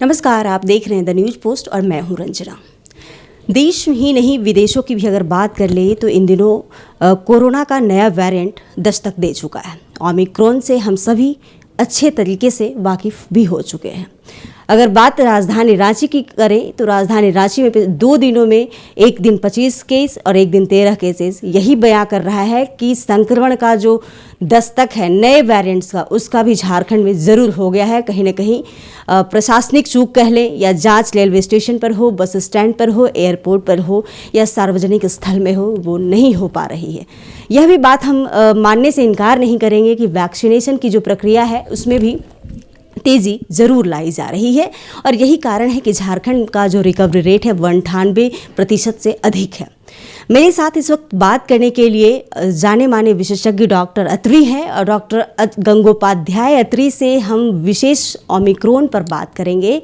नमस्कार, आप देख रहे हैं द न्यूज पोस्ट और मैं हूं रंजना। देश ही नहीं विदेशों की भी अगर बात कर ले तो इन दिनों कोरोना का नया वेरिएंट दस्तक दे चुका है। ओमिक्रॉन से हम सभी अच्छे तरीके से वाकिफ़ भी हो चुके हैं। अगर बात राजधानी रांची की करें तो राजधानी रांची में 2 दिनों में एक दिन 25 केस और एक दिन 13 केसेस यही बयां कर रहा है कि संक्रमण का जो दस्तक है नए वेरिएंट्स का उसका भी झारखंड में ज़रूर हो गया है। कहीं ना कहीं प्रशासनिक चूक कह लें या जांच रेलवे स्टेशन पर हो, बस स्टैंड पर हो, एयरपोर्ट पर हो या सार्वजनिक स्थल में हो, वो नहीं हो पा रही है। यह भी बात हम मानने से इनकार नहीं करेंगे कि वैक्सीनेशन की जो प्रक्रिया है उसमें भी तेज़ी ज़रूर लाई जा रही है और यही कारण है कि झारखंड का जो रिकवरी रेट है 98% से अधिक है। मेरे साथ इस वक्त बात करने के लिए जाने माने विशेषज्ञ डॉक्टर अत्री हैं और डॉक्टर गंगोपाध्याय अत्री से हम विशेष ओमिक्रॉन पर बात करेंगे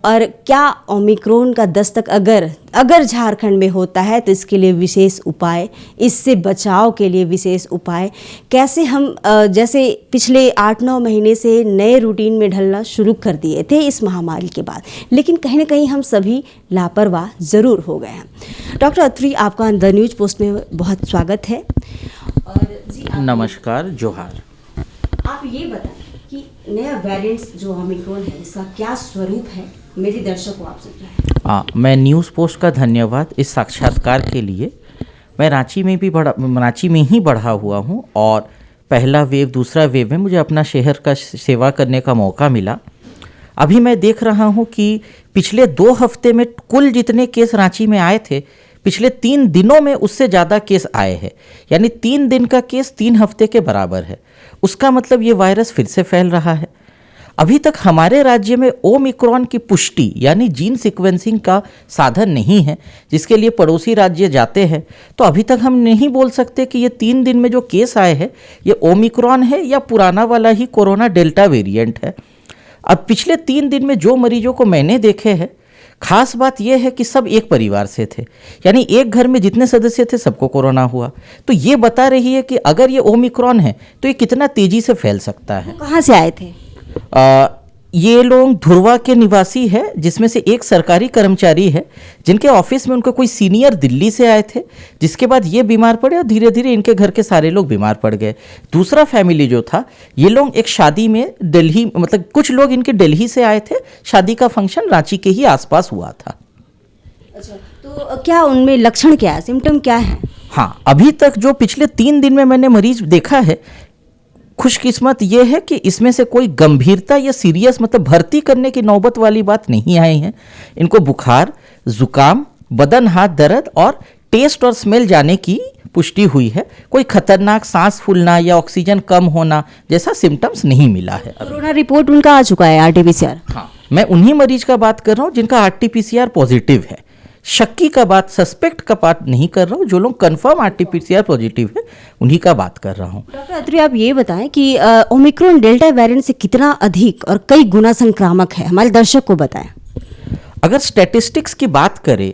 और क्या ओमिक्रॉन का दस्तक अगर झारखंड में होता है तो इसके लिए विशेष उपाय, इससे बचाव के लिए विशेष उपाय, कैसे हम जैसे पिछले 8-9 महीने से नए रूटीन में ढलना शुरू कर दिए थे इस महामारी के बाद, लेकिन कहीं ना कहीं हम सभी लापरवाह ज़रूर हो गए हैं। डॉक्टर अत्री, आपका द न्यूज पोस्ट में बहुत स्वागत है। और जी नमस्कार, जोहार। आप ये बताएं कि नया वेरिएंट्स जो ओमिक्रॉन है इसका क्या स्वरूप है, मेरे दर्शक को आप सुन रहे हैं। मैं न्यूज़ पोस्ट का धन्यवाद इस साक्षात्कार के लिए। मैं रांची में ही बढ़ा हुआ हूँ और पहला वेव दूसरा वेव में मुझे अपना शहर का सेवा करने का मौका मिला। अभी मैं देख रहा हूँ कि पिछले 2 हफ्ते में कुल जितने केस रांची में आए थे पिछले 3 दिनों में उससे ज़्यादा केस आए हैं, यानी 3 दिन का केस 3 हफ्ते के बराबर है। उसका मतलब ये वायरस फिर से फैल रहा है। अभी तक हमारे राज्य में ओमिक्रॉन की पुष्टि यानी जीन सीक्वेंसिंग का साधन नहीं है, जिसके लिए पड़ोसी राज्य जाते हैं। तो अभी तक हम नहीं बोल सकते कि ये 3 दिन में जो केस आए हैं ये ओमिक्रॉन है या पुराना वाला ही कोरोना डेल्टा वेरिएंट है। अब पिछले 3 दिन में जो मरीजों को मैंने देखे हैं, खास बात यह है कि सब एक परिवार से थे, यानी एक घर में जितने सदस्य थे सबको कोरोना हुआ। तो ये बता रही है कि अगर ये ओमिक्रॉन है तो ये कितना तेजी से फैल सकता है। कहाँ से आए थे? ये लोग धुरवा के निवासी है, जिसमें से एक सरकारी कर्मचारी है जिनके ऑफिस में उनका कोई सीनियर दिल्ली से आए थे, जिसके बाद ये बीमार पड़े और धीरे धीरे इनके घर के सारे लोग बीमार पड़ गए। दूसरा फैमिली जो था, ये लोग एक शादी में दिल्ली, मतलब कुछ लोग इनके दिल्ली से आए थे, शादी का फंक्शन रांची के ही आसपास हुआ था। अच्छा, तो क्या उनमें लक्षण क्या है, सिम्टम क्या है? हाँ, अभी तक जो पिछले 3 दिन में मैंने मरीज देखा है, खुशकिस्मत ये है कि इसमें से कोई गंभीरता या सीरियस मतलब भर्ती करने की नौबत वाली बात नहीं आई है। इनको बुखार, जुकाम, बदन हाथ दर्द और टेस्ट और स्मेल जाने की पुष्टि हुई है। कोई खतरनाक सांस फूलना या ऑक्सीजन कम होना जैसा सिम्टम्स नहीं मिला है। कोरोना रिपोर्ट उनका आ चुका है, RT-PCR। हाँ, मैं उन्हीं मरीज का बात कर रहा हूँ जिनका RT-PCR पॉजिटिव है। शक्की का बात, सस्पेक्ट का बात नहीं कर रहा हूँ। जो लोग कंफर्म RT-PCR पॉजिटिव है उन्हीं का बात कर रहा हूँ। डॉक्टर अत्री, आप ये बताएं कि ओमिक्रॉन डेल्टा वेरिएंट से कितना अधिक और कई गुना संक्रामक है, हमारे दर्शक को बताएं। अगर स्टैटिस्टिक्स की बात करें,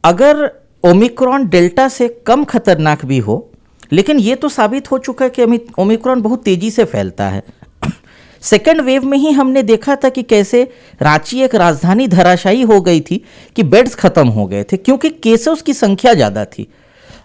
अगर ओमिक्रॉन डेल्टा से कम खतरनाक भी हो, लेकिन ये तो साबित हो चुका है कि ओमिक्रॉन बहुत तेजी से फैलता है। सेकेंड वेव में ही हमने देखा था कि कैसे रांची एक राजधानी धराशायी हो गई थी कि बेड्स खत्म हो गए थे क्योंकि केसेस की संख्या ज़्यादा थी।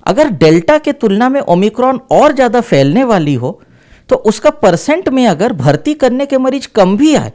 अगर डेल्टा के तुलना में ओमिक्रॉन और ज़्यादा फैलने वाली हो तो उसका परसेंट में अगर भर्ती करने के मरीज कम भी आए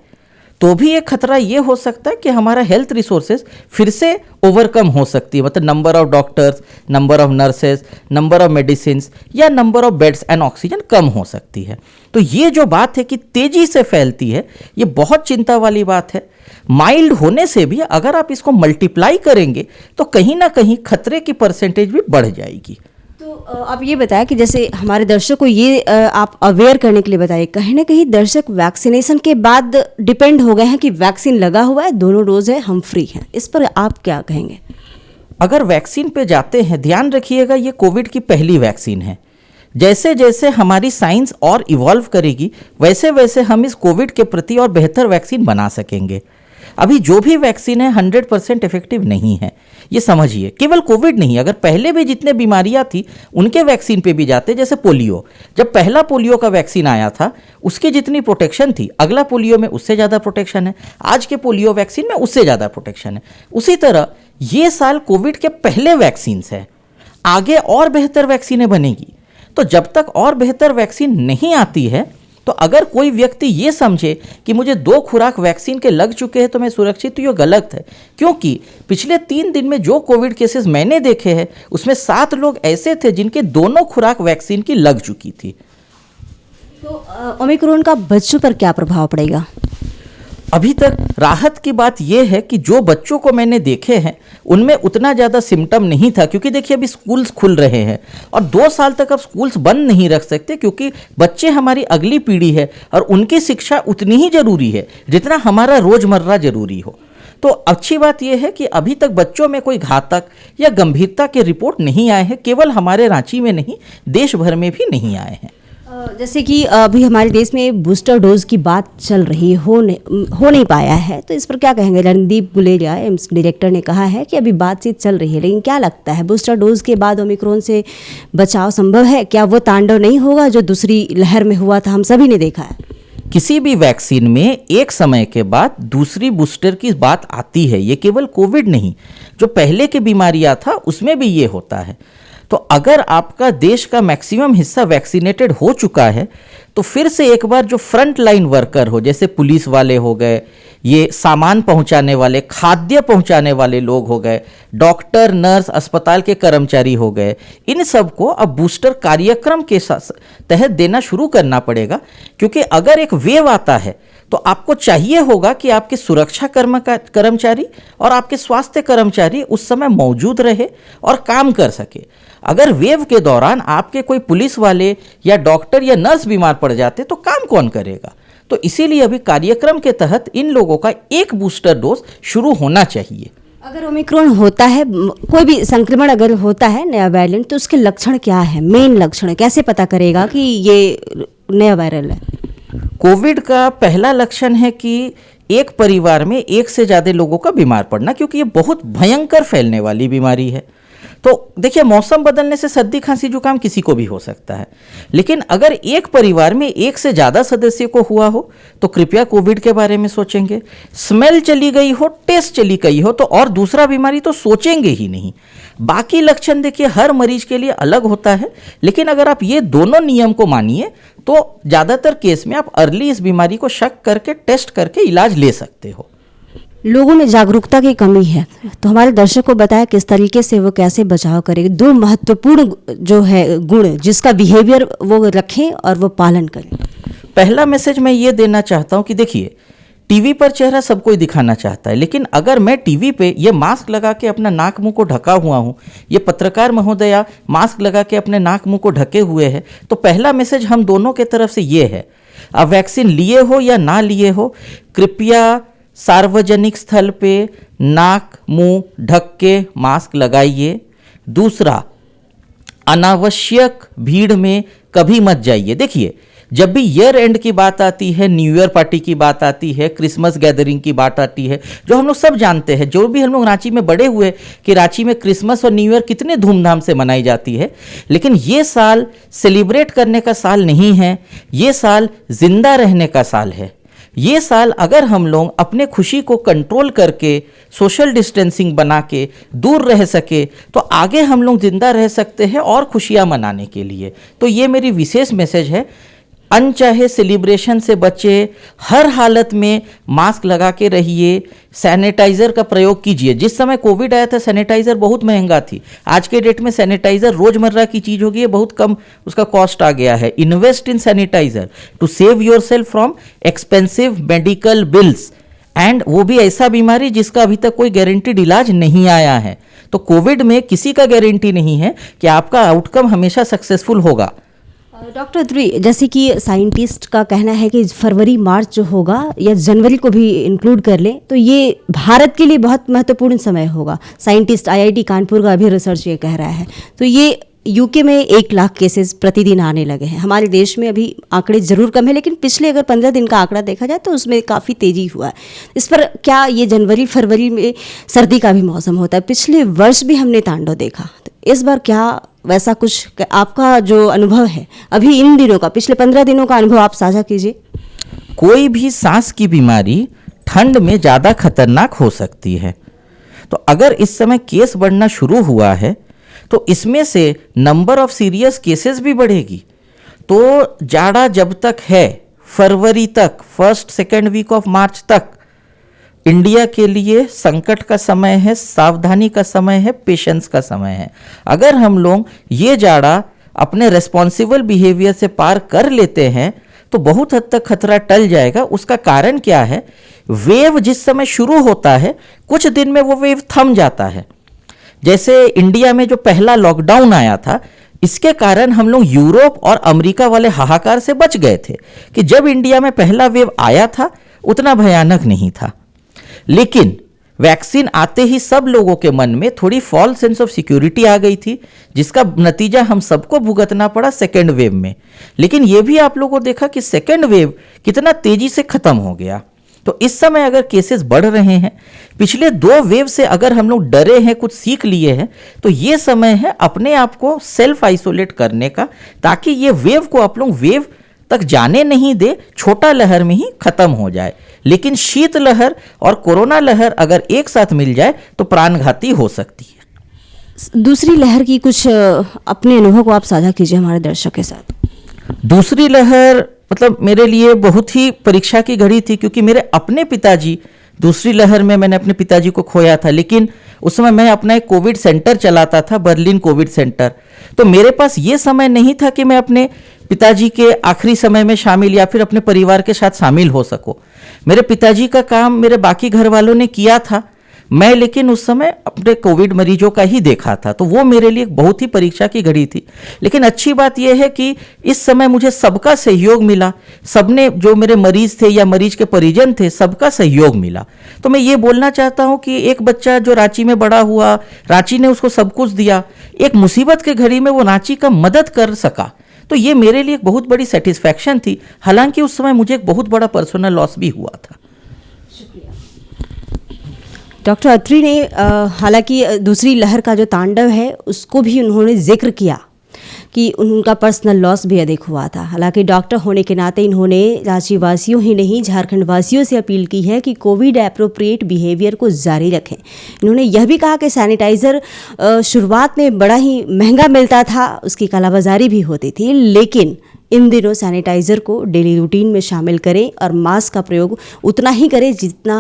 तो भी एक खतरा ये हो सकता है कि हमारा हेल्थ रिसोर्सेज फिर से ओवरकम हो सकती है, मतलब number of doctors, number of nurses, number of medicine या number of beds and oxygen कम हो सकती है। तो ये जो बात है कि तेजी से फैलती है, ये बहुत चिंता वाली बात है। माइल्ड होने से भी अगर आप इसको मल्टीप्लाई करेंगे तो कहीं ना कहीं खतरे की परसेंटेज भी बढ़ जाएगी। तो आप ये बताया कि जैसे हमारे दर्शक को ये आप अवेयर करने के लिए बताइए, कहीं ना कहीं दर्शक वैक्सीनेशन के बाद डिपेंड हो गए हैं कि वैक्सीन लगा हुआ है, दोनों डोज है, हम फ्री हैं। इस पर आप क्या कहेंगे? अगर वैक्सीन पे जाते हैं, ध्यान रखिएगा ये कोविड की पहली वैक्सीन है। जैसे जैसे हमारी साइंस और इवॉल्व करेगी वैसे वैसे हम इस कोविड के प्रति और बेहतर वैक्सीन बना सकेंगे। अभी जो भी वैक्सीन है 100% इफेक्टिव नहीं है, ये समझिए। केवल कोविड नहीं, अगर पहले भी जितने बीमारियां थी उनके वैक्सीन पे भी जाते, जैसे पोलियो, जब पहला पोलियो का वैक्सीन आया था उसकी जितनी प्रोटेक्शन थी, अगला पोलियो में उससे ज़्यादा प्रोटेक्शन है, आज के पोलियो वैक्सीन में उससे ज़्यादा प्रोटेक्शन है। उसी तरह ये साल कोविड के पहले वैक्सीन है, आगे और बेहतर वैक्सीनें बनेगी। तो जब तक और बेहतर वैक्सीन नहीं आती है, तो अगर कोई व्यक्ति ये समझे कि मुझे 2 खुराक वैक्सीन के लग चुके हैं तो मैं सुरक्षित, तो ये गलत है। क्योंकि पिछले 3 दिन में जो कोविड केसेस मैंने देखे हैं उसमें 7 लोग ऐसे थे जिनके दोनों खुराक वैक्सीन की लग चुकी थी। तो ओमिक्रॉन का बच्चों पर क्या प्रभाव पड़ेगा? अभी तक राहत की बात यह है कि जो बच्चों को मैंने देखे हैं उनमें उतना ज़्यादा सिम्टम नहीं था, क्योंकि देखिए अभी स्कूल्स खुल रहे हैं और 2 साल तक अब स्कूल्स बंद नहीं रख सकते, क्योंकि बच्चे हमारी अगली पीढ़ी है और उनकी शिक्षा उतनी ही ज़रूरी है जितना हमारा रोज़मर्रा ज़रूरी हो। तो अच्छी बात यह है कि अभी तक बच्चों में कोई घातक या गंभीरता के रिपोर्ट नहीं आए हैं, केवल हमारे रांची में नहीं, देश भर में भी नहीं आए हैं। जैसे कि अभी हमारे देश में बूस्टर डोज की बात चल रही हो नहीं पाया है, तो इस पर क्या कहेंगे? रणदीप गुलेरिया एम्स डायरेक्टर ने कहा है कि अभी बातचीत चल रही है, लेकिन क्या लगता है बूस्टर डोज के बाद ओमिक्रॉन से बचाव संभव है? क्या वो तांडव नहीं होगा जो दूसरी लहर में हुआ था, हम सभी ने देखा है? किसी भी वैक्सीन में एक समय के बाद दूसरी बूस्टर की बात आती है, ये केवल कोविड नहीं, जो पहले की बीमारियां था उसमें भी ये होता है। तो अगर आपका देश का मैक्सिमम हिस्सा वैक्सीनेटेड हो चुका है, तो फिर से एक बार जो फ्रंट लाइन वर्कर हो, जैसे पुलिस वाले हो गए, ये सामान पहुंचाने वाले, खाद्य पहुंचाने वाले लोग हो गए, डॉक्टर, नर्स, अस्पताल के कर्मचारी हो गए, इन सबको अब बूस्टर कार्यक्रम के तहत देना शुरू करना पड़ेगा। क्योंकि अगर एक वेव आता है तो आपको चाहिए होगा कि आपके सुरक्षा कर्मचारी और आपके स्वास्थ्य कर्मचारी उस समय मौजूद रहे और काम कर सके। अगर वेव के दौरान आपके कोई पुलिस वाले या डॉक्टर या नर्स बीमार पड़ जाते तो काम कौन करेगा? तो इसीलिए अभी कार्यक्रम के तहत इन लोगों का एक बूस्टर डोज शुरू होना चाहिए। अगर ओमिक्रॉन होता है, कोई भी संक्रमण अगर होता है नया वेरिएंट, तो उसके लक्षण क्या है? मेन लक्षण कैसे पता करेगा कि ये नया वायरल है? कोविड का पहला लक्षण है कि एक परिवार में एक से ज़्यादा लोगों का बीमार पड़ना, क्योंकि ये बहुत भयंकर फैलने वाली बीमारी है। तो देखिए, मौसम बदलने से सर्दी, खांसी, जुकाम किसी को भी हो सकता है, लेकिन अगर एक परिवार में एक से ज़्यादा सदस्य को हुआ हो तो कृपया कोविड के बारे में सोचेंगे। स्मेल चली गई हो, टेस्ट चली गई हो, तो और दूसरा बीमारी तो सोचेंगे ही नहीं। बाकी लक्षण देखिए हर मरीज के लिए अलग होता है, लेकिन अगर आप ये दोनों नियम को मानिए तो ज़्यादातर केस में आप अर्ली इस बीमारी को शक करके टेस्ट करके इलाज ले सकते हो। लोगों में जागरूकता की कमी है, तो हमारे दर्शक को बताया किस तरीके से वो कैसे बचाव करेंगे। 2 महत्वपूर्ण जो है गुण जिसका बिहेवियर वो रखें और वो पालन करें। पहला मैसेज मैं ये देना चाहता हूँ कि देखिए, टीवी पर चेहरा सब कोई दिखाना चाहता है, लेकिन अगर मैं टीवी पे ये मास्क लगा के अपना नाक मुंह को ढका हुआ हूँ, ये पत्रकार महोदया मास्क लगा के अपने नाक मुंह को ढके हुए हैं, तो पहला मैसेज हम दोनों के तरफ से ये है, आप वैक्सीन लिए हो या ना लिए हो, कृपया सार्वजनिक स्थल पे नाक मुंह ढक के मास्क लगाइए। दूसरा, अनावश्यक भीड़ में कभी मत जाइए। देखिए, जब भी ईयर एंड की बात आती है, न्यू ईयर पार्टी की बात आती है, क्रिसमस गैदरिंग की बात आती है, जो हम लोग सब जानते हैं, जो भी हम लोग रांची में बड़े हुए कि रांची में क्रिसमस और न्यू ईयर कितने धूमधाम से मनाई जाती है, लेकिन ये साल सेलिब्रेट करने का साल नहीं है, ये साल जिंदा रहने का साल है। ये साल अगर हम लोग अपने खुशी को कंट्रोल करके सोशल डिस्टेंसिंग बना के दूर रह सके तो आगे हम लोग जिंदा रह सकते हैं और खुशियां मनाने के लिए। तो ये मेरी विशेष मैसेज है, अनचाहे सेलिब्रेशन से बचे, हर हालत में मास्क लगा के रहिए, सैनिटाइज़र का प्रयोग कीजिए। जिस समय कोविड आया था सैनिटाइज़र बहुत महंगा थी, आज के डेट में सैनिटाइज़र रोज़मर्रा की चीज़ हो गई है, बहुत कम उसका कॉस्ट आ गया है। Invest in sanitiser to save your self from expensive medical bills, and वो भी ऐसा बीमारी जिसका अभी तक कोई गारंटीड इलाज नहीं आया है। तो कोविड में किसी का गारंटी नहीं है कि आपका आउटकम हमेशा सक्सेसफुल होगा। डॉक्टर द्वी, जैसे कि साइंटिस्ट का कहना है कि फरवरी मार्च जो होगा या जनवरी को भी इंक्लूड कर लें तो ये भारत के लिए बहुत महत्वपूर्ण समय होगा। साइंटिस्ट IIT कानपुर का अभी रिसर्च ये कह रहा है, तो ये यूके में 1 लाख केसेस प्रतिदिन आने लगे हैं। हमारे देश में अभी आंकड़े ज़रूर कम है, लेकिन पिछले अगर 15 दिन का आंकड़ा देखा जाए तो उसमें काफ़ी तेज़ी हुआ है। इस पर क्या ये जनवरी फरवरी में सर्दी का भी मौसम होता है, पिछले वर्ष भी हमने तांडव देखा, तो इस बार क्या वैसा कुछ आपका जो अनुभव है अभी इन दिनों का, पिछले 15 दिनों का अनुभव आप साझा कीजिए। कोई भी सांस की बीमारी ठंड में ज़्यादा खतरनाक हो सकती है, तो अगर इस समय केस बढ़ना शुरू हुआ है तो इसमें से नंबर ऑफ सीरियस केसेस भी बढ़ेगी। तो जाड़ा जब तक है, फरवरी तक, first second week of March तक इंडिया के लिए संकट का समय है, सावधानी का समय है, पेशेंस का समय है। अगर हम लोग ये जाड़ा अपने रेस्पॉन्सिबल बिहेवियर से पार कर लेते हैं तो बहुत हद तक खतरा टल जाएगा। उसका कारण क्या है? वेव जिस समय शुरू होता है कुछ दिन में वो वेव थम जाता है। जैसे इंडिया में जो पहला लॉकडाउन आया था, इसके कारण हम लोग यूरोप और अमेरिका वाले हाहाकार से बच गए थे कि जब इंडिया में पहला वेव आया था उतना भयानक नहीं था। लेकिन वैक्सीन आते ही सब लोगों के मन में थोड़ी फॉल्स सेंस ऑफ सिक्योरिटी आ गई थी, जिसका नतीजा हम सबको भुगतना पड़ा सेकेंड वेव में। लेकिन यह भी आप लोगों को देखा कि सेकेंड वेव कितना तेजी से खत्म हो गया। तो इस समय अगर केसेस बढ़ रहे हैं, पिछले 2 वेव से अगर हम लोग डरे हैं, कुछ सीख लिए हैं, तो ये समय है अपने आप को सेल्फ आइसोलेट करने का, ताकि ये वेव को आप लोग वेव तक जाने नहीं दे, छोटा लहर में ही खत्म हो जाए। लेकिन शीत लहर और कोरोना लहर अगर एक साथ मिल जाए तो प्राणघाती हो सकती है। दूसरी लहर की कुछ अपने अनुभव को आप साझा कीजिए हमारे दर्शक के साथ। दूसरी लहर मतलब मेरे लिए बहुत ही परीक्षा की घड़ी थी, क्योंकि मेरे अपने पिताजी, दूसरी लहर में मैंने अपने पिताजी को खोया था। लेकिन उस समय मैं अपना एक कोविड सेंटर चलाता था, बर्लिन कोविड सेंटर। तो मेरे पास ये समय नहीं था कि मैं अपने पिताजी के आखिरी समय में शामिल या फिर अपने परिवार के साथ शामिल हो सकूं। मेरे पिताजी का काम मेरे बाकी घर वालों ने किया था, मैं लेकिन उस समय अपने कोविड मरीजों का ही देखा था। तो वो मेरे लिए बहुत ही परीक्षा की घड़ी थी। लेकिन अच्छी बात यह है कि इस समय मुझे सबका सहयोग मिला, सबने, जो मेरे मरीज थे या मरीज के परिजन थे, सबका सहयोग मिला। तो मैं ये बोलना चाहता हूँ कि एक बच्चा जो रांची में बड़ा हुआ, रांची ने उसको सब कुछ दिया, एक मुसीबत के घड़ी में वो रांची का मदद कर सका, तो ये मेरे लिए एक बहुत बड़ी सेटिस्फैक्शन थी। हालांकि उस समय मुझे एक बहुत बड़ा पर्सनल लॉस भी हुआ था। डॉक्टर अत्री ने हालांकि दूसरी लहर का जो तांडव है उसको भी उन्होंने जिक्र किया कि उनका पर्सनल लॉस भी अधिक हुआ था। हालांकि डॉक्टर होने के नाते इन्होंने रांची वासियों ही नहीं, झारखंड वासियों से अपील की है कि कोविड एप्रोप्रिएट बिहेवियर को जारी रखें। इन्होंने यह भी कहा कि सैनिटाइज़र शुरुआत में बड़ा ही महंगा मिलता था, उसकी कालाबाजारी भी होती थी, लेकिन इन दिनों सैनिटाइज़र को डेली रूटीन में शामिल करें और मास्क का प्रयोग उतना ही करें जितना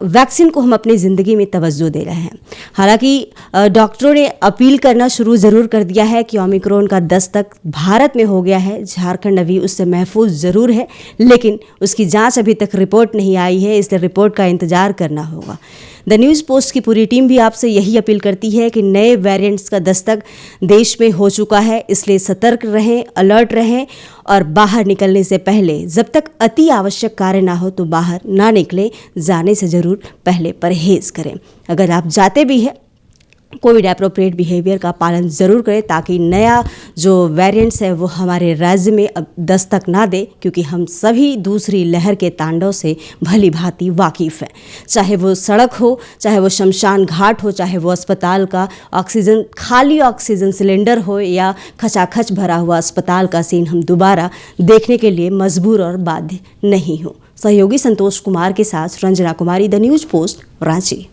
वैक्सीन को हम अपनी ज़िंदगी में तवज्जो दे रहे हैं। हालांकि डॉक्टरों ने अपील करना शुरू ज़रूर कर दिया है कि ओमिक्रॉन का दस्तक भारत में हो गया है, झारखंड अभी उससे महफूज ज़रूर है, लेकिन उसकी जांच अभी तक रिपोर्ट नहीं आई है, इसलिए रिपोर्ट का इंतज़ार करना होगा। द न्यूज़ पोस्ट की पूरी टीम भी आपसे यही अपील करती है कि नए वेरिएंट्स का दस्तक देश में हो चुका है, इसलिए सतर्क रहें, अलर्ट रहें और बाहर निकलने से पहले जब तक अति आवश्यक कार्य ना हो तो बाहर ना निकलें, जाने से ज़रूर पहले परहेज़ करें। अगर आप जाते भी हैं, कोविड एप्रोप्रिएट बिहेवियर का पालन ज़रूर करें ताकि नया जो वेरिएंट्स है वो हमारे राज्य में अब दस्तक ना दे, क्योंकि हम सभी दूसरी लहर के तांडव से भली भांति वाकिफ़ हैं। चाहे वो सड़क हो, चाहे वो शमशान घाट हो, चाहे वो अस्पताल का ऑक्सीजन, खाली ऑक्सीजन सिलेंडर हो या खचाखच भरा हुआ अस्पताल का सीन हम दोबारा देखने के लिए मजबूर और बाध्य नहीं हो। सहयोगी संतोष कुमार के साथ रंजना कुमारी, द न्यूज़ पोस्ट, रांची।